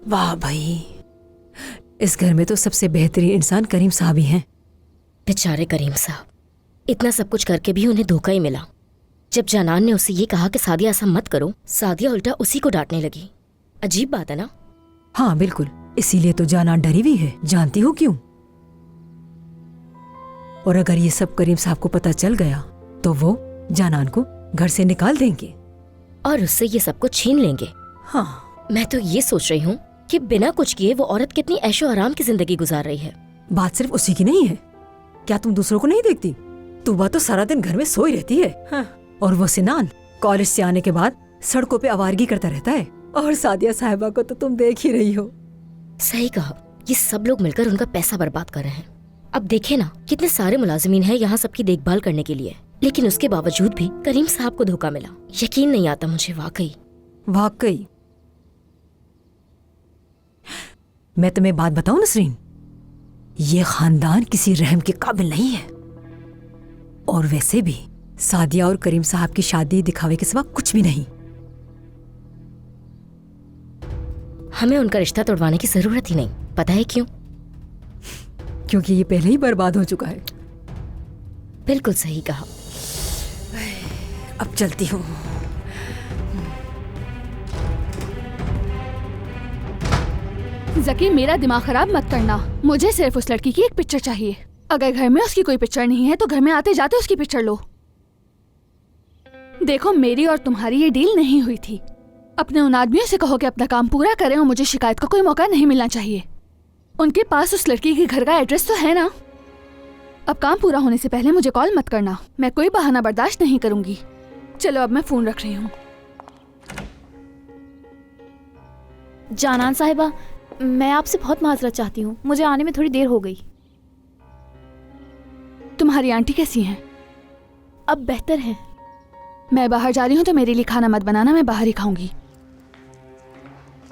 वाह भाई, इस घर में तो सबसे बेहतरीन इंसान करीम साहब ही हैं। बेचारे करीम साहब, इतना सब कुछ करके भी उन्हें धोखा ही मिला। जब जानान ने उसे ये कहा कि सादिया ऐसा मत करो, सादिया उल्टा उसी को डांटने लगी। अजीब बात है ना? हाँ बिल्कुल, इसीलिए तो जानान डरी हुई है। जानती हो क्यों? और अगर ये सब करीम साहब को पता चल गया तो वो जानान को घर से निकाल देंगे और उससे ये सब कुछ छीन लेंगे। हाँ, मैं तो ये सोच रही हूँ कि बिना कुछ किए वो औरत कितनी ऐशो आराम की जिंदगी गुजार रही है। बात सिर्फ उसी की नहीं है। क्या तुम दूसरों को नहीं देखती? तुबा तो सारा दिन घर में सोई रहती है। हाँ। और वो सिनान कॉलेज से आने के बाद सड़कों पे आवारगी करता रहता है। और सादिया साहिबा को तो तुम देख ही रही हो। सही कहा, ये सब लोग मिलकर उनका पैसा बर्बाद कर रहे हैं। अब देखे ना, कितने सारे मुलाजिमीन हैं यहाँ सबकी देखभाल करने के लिए, लेकिन उसके बावजूद भी करीम साहब को धोखा मिला। यकीन नहीं आता मुझे, वाकई। मैं तुम्हें बात बताऊं नसरीन, ये खानदान किसी रहम के काबिल नहीं है। और वैसे भी सादिया और करीम साहब की शादी दिखावे के सिवा कुछ भी नहीं। हमें उनका रिश्ता तोड़वाने की जरूरत ही नहीं। पता है क्यों? क्योंकि ये पहले ही बर्बाद हो चुका है। बिल्कुल सही कहा। अब चलती हूँ। जकी, मेरा दिमाग खराब मत करना। मुझे सिर्फ उस लड़की की एक पिक्चर चाहिए। अगर घर में उसकी कोई पिक्चर नहीं है तो घर में आते जाते उसकी पिक्चर लो। देखो, मेरी और तुम्हारी ये डील नहीं हुई थी। अपने उन आदमियों से कहो कि अपना काम पूरा करें और मुझे शिकायत का कोई मौका नहीं मिलना चाहिए। उनके पास उस लड़की के घर का एड्रेस तो है ना? अब काम पूरा होने से पहले मुझे कॉल मत करना। मैं कोई बहाना बर्दाश्त नहीं करूंगी। चलो, अब मैं फोन रख रही हूँ। जानान साहिबा, मैं आपसे बहुत माजरत चाहती हूँ, मुझे आने में थोड़ी देर हो गई। तुम्हारी आंटी कैसी हैं? अब बेहतर है। मैं बाहर जा रही हूँ तो मेरे लिए खाना मत बनाना, मैं बाहर ही खाऊंगी।